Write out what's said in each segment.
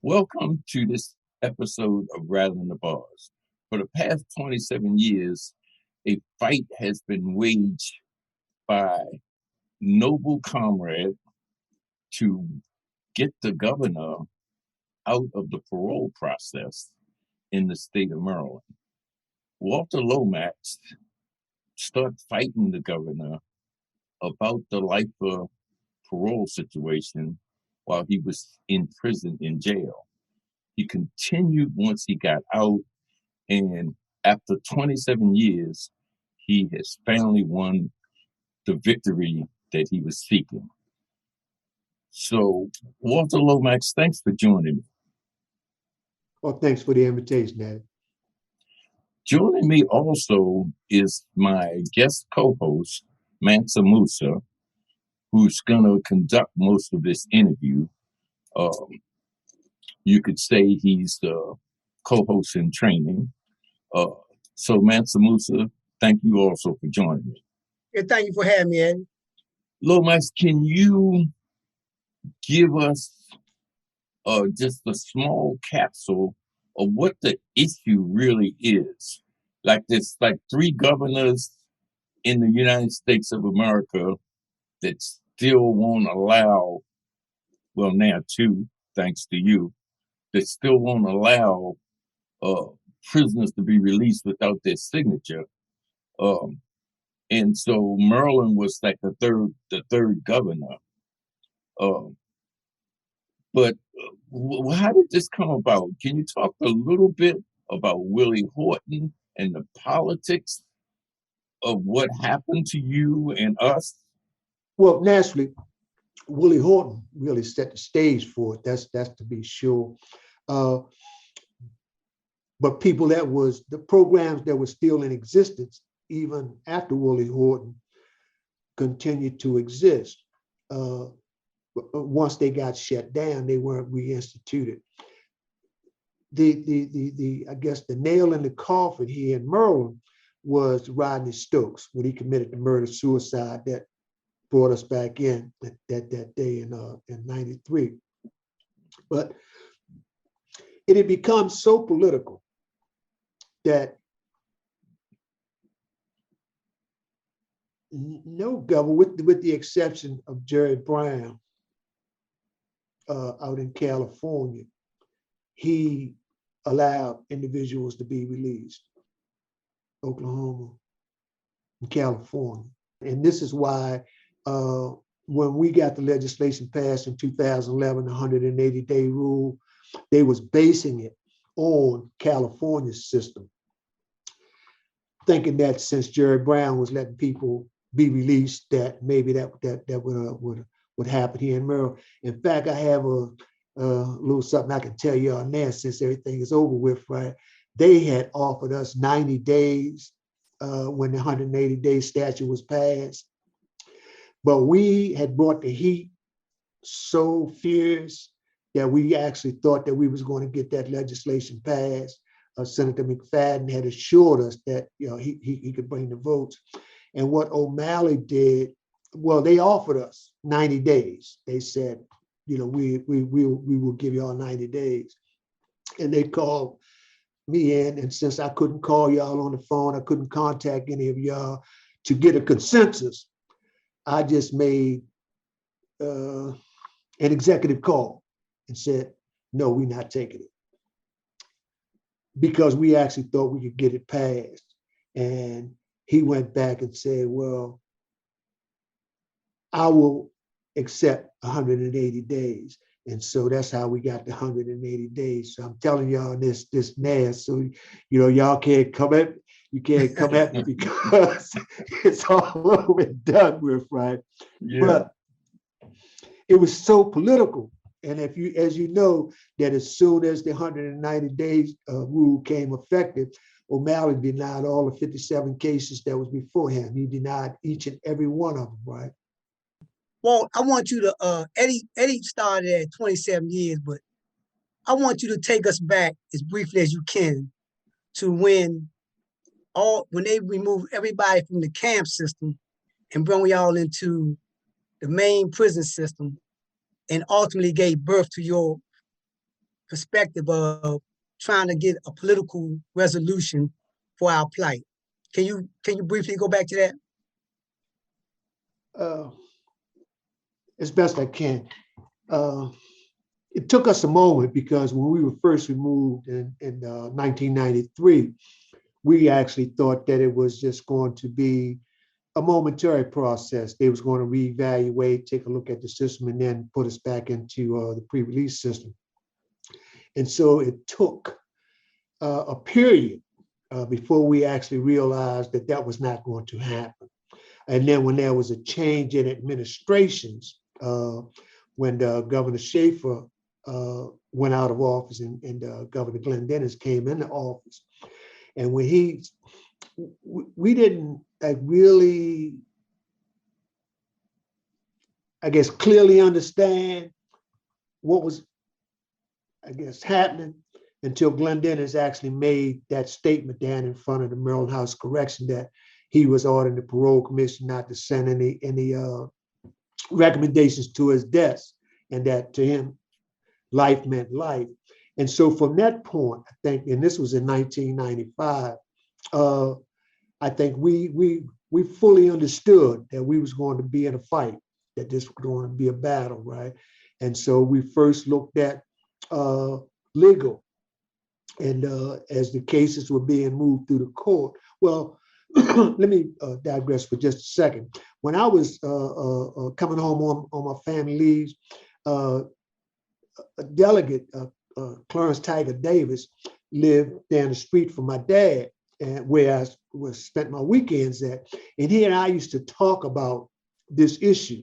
Welcome to this episode of Rattling the Bars. For the past 27 years, a fight has been waged by noble comrade to get the governor out of the parole process in the state of Maryland. Walter Lomax started fighting the governor about the life of parole situation while he was in prison in jail. He continued once he got out, and after 27 years, he has finally won the victory that he was seeking. So, Walter Lomax, thanks for joining me. Well, thanks for the invitation, Ed. Joining me also is my guest co-host, Mansa Musa, who's going to conduct most of this interview. You could say he's the cohost-in-training. So Mansa Musa, thank you also for joining me. Yeah, thank you for having me, Ed. Lomax, can you give us just a small capsule of what the issue really is? Like there's like 3 governors in the United States of America that still won't allow, well now 2, thanks to you, that still won't allow prisoners to be released without their signature. And so Maryland was like the third governor. But how did this come about? Can you talk a little bit about Willie Horton and the politics of what happened to you and us? Well, naturally, Willie Horton really set the stage for it. That's to be sure. But the programs that were still in existence even after Willie Horton continued to exist. Once they got shut down, they weren't reinstituted. I guess the nail in the coffin here in Maryland was Rodney Stokes when he committed the murder-suicide that brought us back in that day in '93. But it had become so political that no governor, with the exception of Jerry Brown out in California, he allowed individuals to be released. Oklahoma and California. And this is why when we got the legislation passed in 2011, the 180-day rule, they was basing it on California's system, thinking that since Jerry Brown was letting people be released, that maybe that would happen here in Maryland. In fact, I have a little something I can tell you on there since everything is over with, right? They had offered us 90 days when the 180-day statute was passed. But we had brought the heat so fierce that we actually thought that we was going to get that legislation passed. Senator McFadden had assured us that he could bring the votes. And what O'Malley did, well, they offered us 90 days. They said, we will give you all 90 days. And they called me in, and since I couldn't call y'all on the phone, I couldn't contact any of y'all to get a consensus, I just made an executive call and said, no, we're not taking it. Because we actually thought we could get it passed. And he went back and said, well, I will accept 180 days. And so that's how we got the 180 days. So I'm telling y'all this now, so y'all can't come at me. You can't come at me because it's all over and done with, right? Yeah. But it was so political. And as you know, that as soon as the 190 days rule came effective, O'Malley denied all the 57 cases that was before him. He denied each and every one of them, right? Well, I want you to, Eddie started at 27 years, but I want you to take us back as briefly as you can to when they removed everybody from the camp system and brought y'all into the main prison system and ultimately gave birth to your perspective of trying to get a political resolution for our plight. Can you briefly go back to that? As best I can. It took us a moment because when we were first removed in 1993, we actually thought that it was just going to be a momentary process. They was going to reevaluate, take a look at the system, and then put us back into the pre-release system. And so it took a period before we actually realized that that was not going to happen. And then when there was a change in administrations, when Governor Schaefer went out of office and Governor Glenn Dennis came into office, and when we didn't really, I guess, clearly understand what was, I guess, happening until Glenn Dennis actually made that statement down in front of the Maryland House of Correction that he was ordering the parole commission not to send any recommendations to his desk, and that to him, life meant life. And so from that point, I think, and this was in 1995, I think we fully understood that we was going to be in a fight, that this was going to be a battle, right? And so we first looked at legal, and as the cases were being moved through the court. Well, let me digress for just a second. When I was coming home on my family leaves, a delegate, Clarence Tiger Davis, lived down the street from my dad, and where I spent my weekends at. And he and I used to talk about this issue,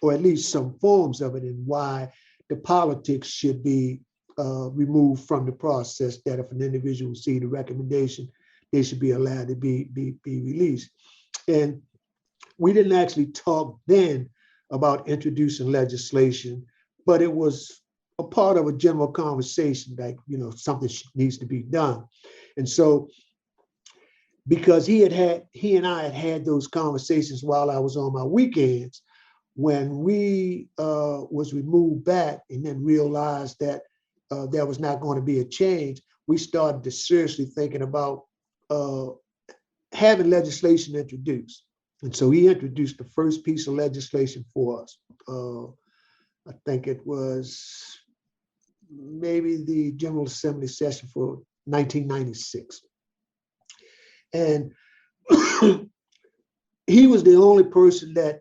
or at least some forms of it, and why the politics should be removed from the process, that if an individual see the recommendation, they should be allowed to be released. And we didn't actually talk then about introducing legislation, but it was a part of a general conversation, like, something needs to be done. And so, because he and I had those conversations while I was on my weekends, when we was removed back and then realized that there was not going to be a change, we started to seriously thinking about having legislation introduced. And so he introduced the first piece of legislation for us. I think it was maybe the General Assembly session for 1996. And he was the only person that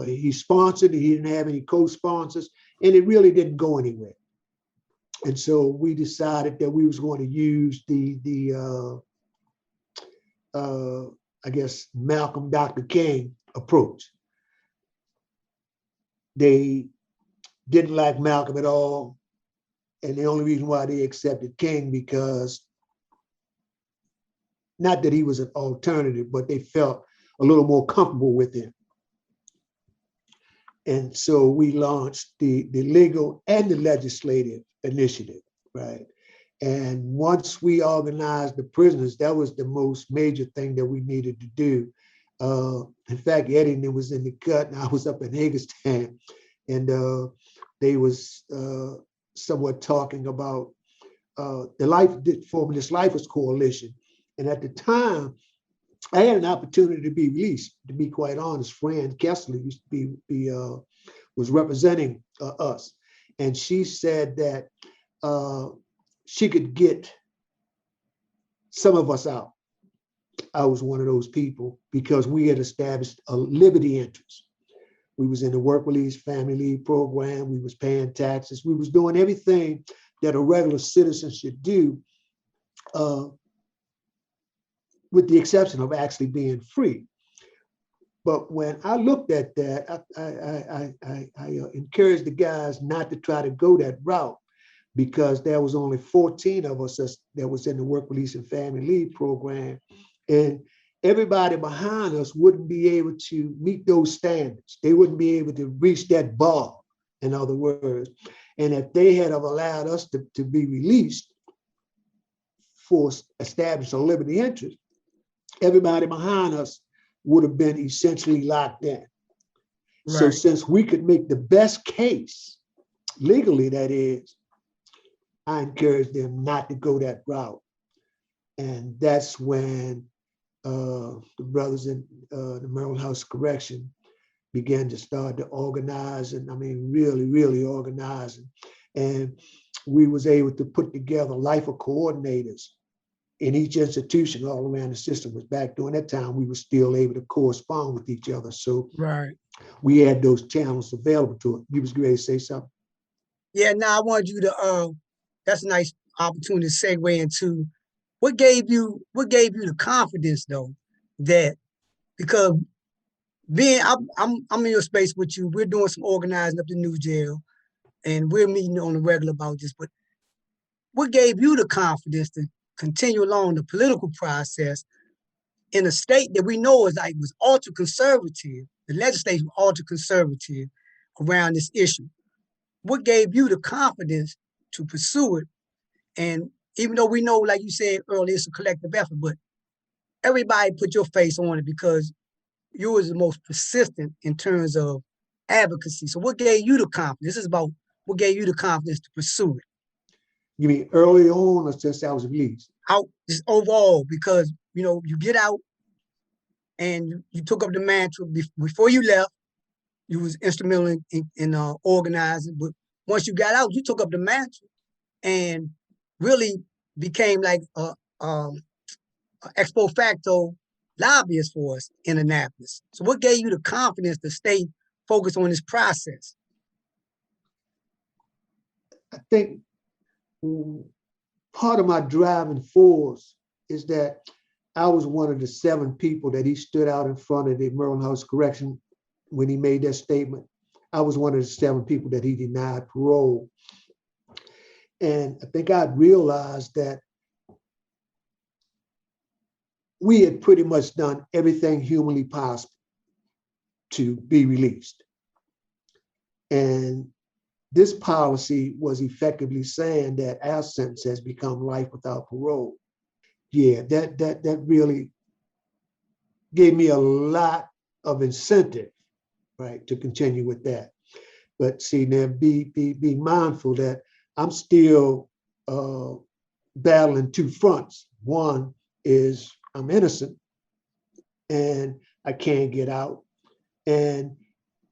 he sponsored. He didn't have any co-sponsors, and it really didn't go anywhere. And so we decided that we was going to use the I guess, Malcolm Dr. King approach. They didn't like Malcolm at all. And the only reason why they accepted King, because not that he was an alternative, but they felt a little more comfortable with him. And so we launched the legal and the legislative initiative, right? And once we organized the prisoners, that was the most major thing that we needed to do. In fact, Eddie was in the cut, and I was up in Hagerstown, and they was somewhat talking about forming this Lifers Coalition. And at the time, I had an opportunity to be released. To be quite honest, Fran Kessler used to was representing us, and she said that she could get some of us out. I was one of those people because we had established a liberty interest. We was in the work release family leave program. We was paying taxes. We was doing everything that a regular citizen should do, with the exception of actually being free. But when I looked at that, I encouraged the guys not to try to go that route, because there was only 14 of us that was in the work release and family leave program. And everybody behind us wouldn't be able to meet those standards. They wouldn't be able to reach that bar, in other words. And if they had allowed us to be released for establishing a liberty interest, everybody behind us would have been essentially locked in. So Right. since we could make the best case, legally that is, I encourage them not to go that route. And that's when the brothers in the Maryland House of Correction began to start to organize, and I mean, really, really organizing. And we was able to put together life of coordinators in each institution all around the system. Was back during that time, we were still able to correspond with each other. So Right. we had those channels available to it. You was ready to say something? Yeah, now I wanted you to that's a nice opportunity to segue into what gave you the confidence though, that because being I'm in your space with you, we're doing some organizing up the new jail and we're meeting on the regular about this, but what gave you the confidence to continue along the political process in a state that we know is like was ultra conservative, the legislature was ultra conservative around this issue? What gave you the confidence to pursue it? And even though we know, like you said earlier, it's a collective effort, but everybody put your face on it because you was the most persistent in terms of advocacy. So what gave you the confidence? This is about what gave you the confidence to pursue it. You mean early on or since I was released? Out just overall, because you get out and you took up the mantra before you left. You was instrumental in organizing, but once you got out, you took up the mantra and really became like a ex post facto lobbyist for us in Annapolis. So what gave you the confidence to stay focused on this process? I think part of my driving force is that I was one of the 7 people that he stood out in front of the Maryland House of Correction when he made that statement. I was one of the 7 people that he denied parole. And I think I realized that we had pretty much done everything humanly possible to be released. And this policy was effectively saying that our sentence has become life without parole. Yeah, that really gave me a lot of incentive, right, to continue with that. But see, now be mindful that I'm still battling 2 fronts. One is I'm innocent and I can't get out. And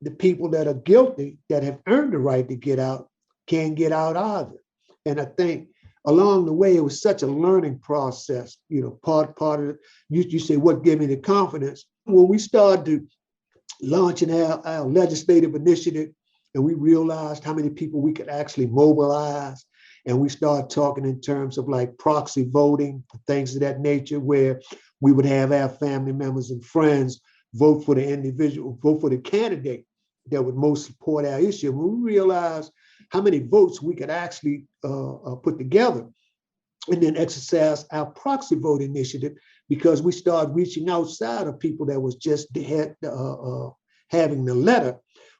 the people that are guilty that have earned the right to get out can't get out either. And I think along the way, it was such a learning process. Part of it, you say, what gave me the confidence? When we started launching our legislative initiative, and we realized how many people we could actually mobilize, and we started talking in terms of like proxy voting, things of that nature, where we would have our family members and friends vote for the individual, vote for the candidate that would most support our issue. When we realized how many votes we could actually put together, and then exercise our proxy vote initiative, because we started reaching outside of people that was just having the letter.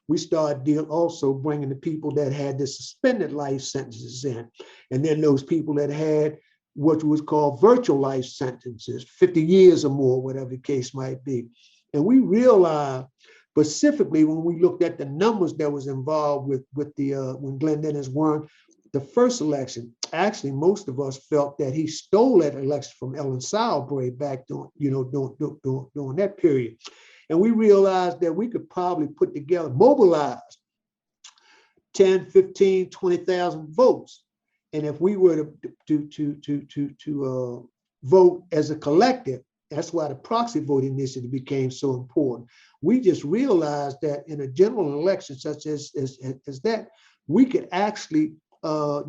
We started also bringing the people that had the suspended life sentences in, and then those people that had what was called virtual life sentences, 50 years or more, whatever the case might be. And we realized specifically when we looked at the numbers that was involved with the when Glenn Dennis won the first election, actually most of us felt that he stole that election from Ellen Salisbury back during that period. And we realized that we could probably put together, mobilize 10, 15, 20,000 votes. And if we were to vote as a collective, that's why the proxy voting initiative became so important. We just realized that in a general election such as that, we could actually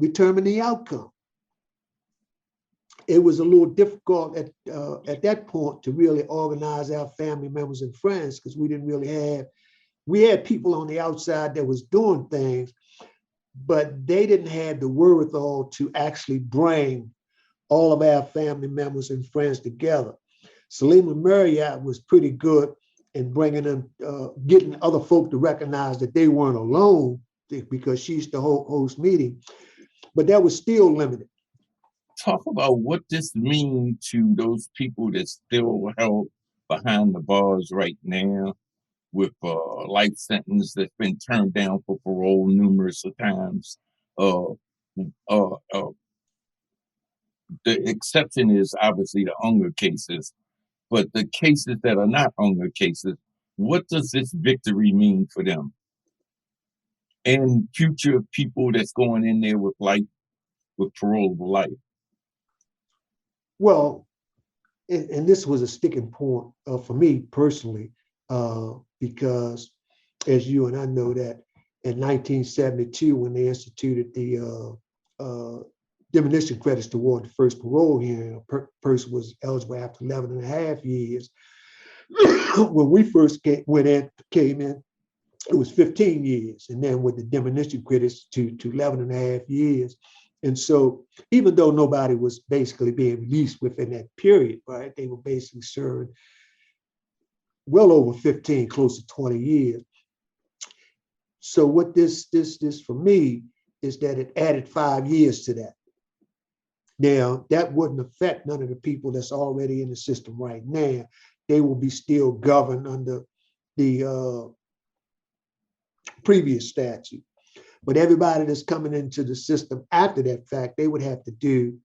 determine the outcome. It was a little difficult at that point to really organize our family members and friends, because we didn't really have, we had people on the outside that was doing things, but they didn't have the wherewithal to actually bring all of our family members and friends together. Salima Marriott was pretty good in bringing them, getting other folk to recognize that they weren't alone, because she used to host meetings, but that was still limited. Talk about what this means to those people that still held behind the bars right now with a life sentence that's been turned down for parole numerous of times. Uh, uh, uh, the exception is obviously the Unger cases, but the cases that are not Unger cases, what does this victory mean for them? And future people that's going in there with life, with parole life. Well, and this was a sticking point for me personally, because as you and I know that in 1972, when they instituted the diminution credits toward the first parole hearing, a person was eligible after 11 and a half years. When we first came in, it was 15 years. And then with the diminution credits to 11 and a half years. And so even though nobody was basically being released within that period, right, they were basically served well over 15, close to 20 years. So what this for me is that it added 5 years to that. Now, that wouldn't affect none of the people that's already in the system right now. They will be still governed under the previous statute. But everybody that's coming into the system after that fact, they would have to do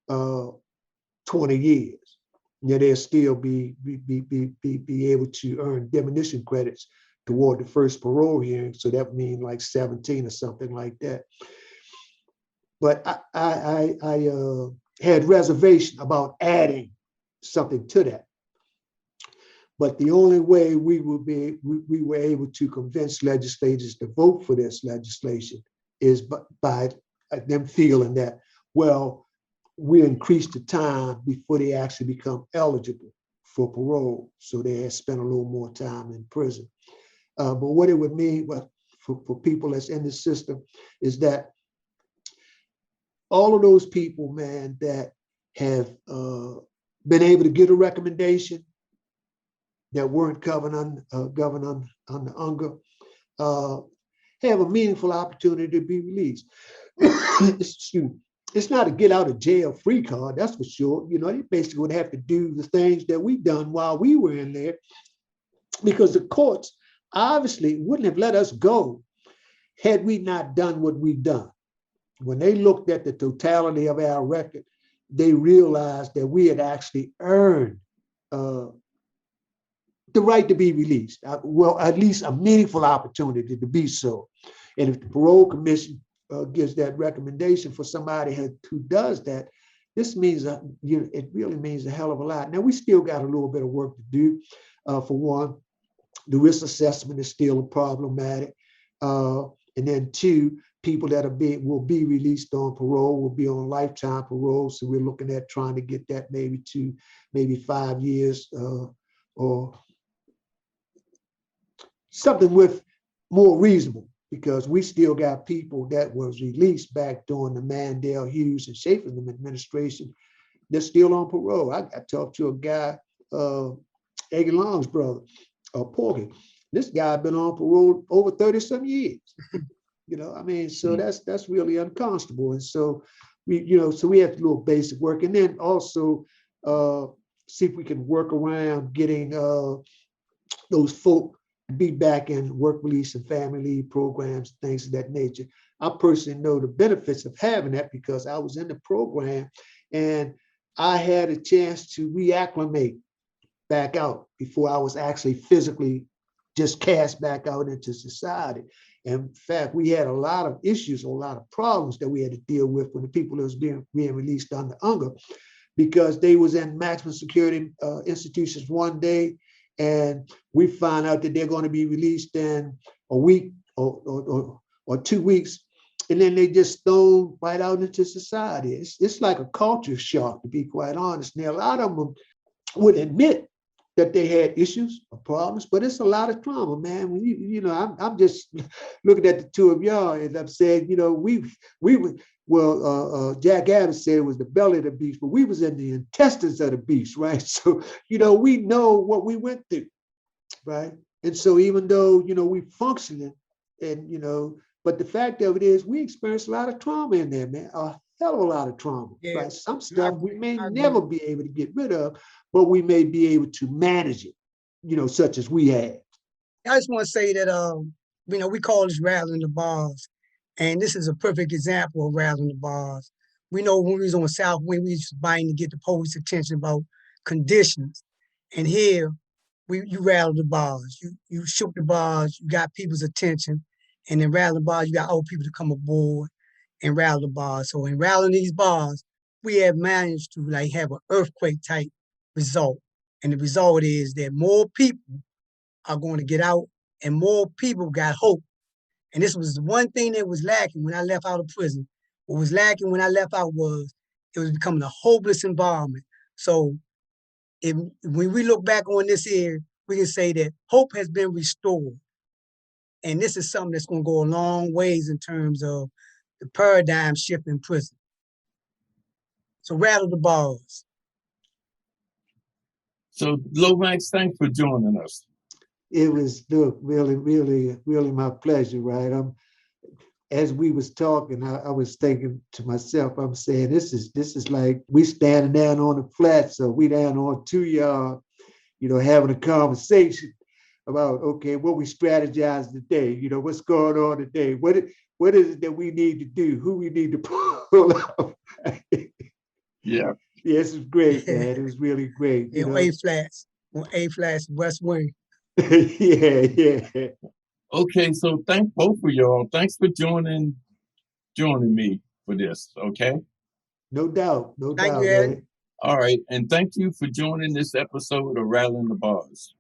20 years. Yeah, they'll still be able to earn diminution credits toward the first parole hearing. So that would mean like 17 or something like that. But I had reservation about adding something to that. But the only way we were able to convince legislators to vote for this legislation is by them feeling that, well, we increased the time before they actually become eligible for parole. So they had spent a little more time in prison. But what it would mean for people that's in the system is that all of those people, man, that have been able to get a recommendation that weren't governed on the Unger, have a meaningful opportunity to be released. It's not a get out of jail free card, that's for sure. You know, they basically would have to do the things that we done while we were in there, because the courts obviously wouldn't have let us go had we not done what we've done. When they looked at the totality of our record, they realized that we had actually earned the right to be released. Well, at least a meaningful opportunity to be so. And if the parole commission gives that recommendation for somebody who does that, this means it really means a hell of a lot. Now, we still got a little bit of work to do. For one, the risk assessment is still problematic. And then two, people that will be released on parole will be on lifetime parole. So we're looking at trying to get that maybe to 5 years or something with more reasonable, because we still got people that was released back during the Mandel, Hughes, and Schaefer administration. They're still on parole. I talked to a guy, Eggy Long's brother, Porky. This guy been on parole over 30-some years. You know, I mean, so that's really unconscionable. And so we have to do a basic work, and then also see if we can work around getting those folk be back in work release and family leave programs, things of that nature. I personally know the benefits of having that because I was in the program and I had a chance to reacclimate back out before I was actually physically just cast back out into society. And in fact, we had a lot of issues, a lot of problems that we had to deal with when the people that was being released under Unger, because they was in maximum security institutions one day, and we find out that they're going to be released in a week or 2 weeks, and then they just thrown right out into society. It's like a culture shock, to be quite honest. Now, a lot of them would admit that they had issues or problems, but it's a lot of trauma, man. When I'm just looking at the two of y'all, and I'm saying, Jack Adams said it was the belly of the beast, but we was in the intestines of the beast, right? So, we know what we went through, right? And so even though, we functioning and, but the fact of it is we experienced a lot of trauma in there, man, a hell of a lot of trauma, right? Some stuff we may never be able to get rid of, but we may be able to manage it, such as we have. I just want to say that, we call this rattling the bars. And this is a perfect example of rattling the bars. We know when we was on South Wing, we was fighting to get the police attention about conditions. And here, you rattled the bars. You shook the bars, you got people's attention. And in rattling the bars, you got old people to come aboard and rattle the bars. So in rattling these bars, we have managed to have an earthquake type result. And the result is that more people are going to get out and more people got hope. And this was the one thing that was lacking when I left out of prison. What was lacking when I left out was it was becoming a hopeless environment. So when we look back on this here, we can say that hope has been restored. And this is something that's going to go a long ways in terms of the paradigm shift in prison. So rattle the bars. So Lomax, thanks for joining us. It was, look, really, really, really my pleasure, right? As we was talking, I was thinking to myself, I'm saying, this is like we standing down on the flat, so we down on 2 yard, having a conversation about, okay, what we strategize today, what's going on today, what is it that we need to do, who we need to pull up. Yeah. Yes, it was great, man. It was really great. On A flats, West Wing. Yeah. Okay, so thank both of y'all. Thanks for joining me for this, okay? No doubt, Thank you, Ed. man. All right, and thank you for joining this episode of Rattling the Bars.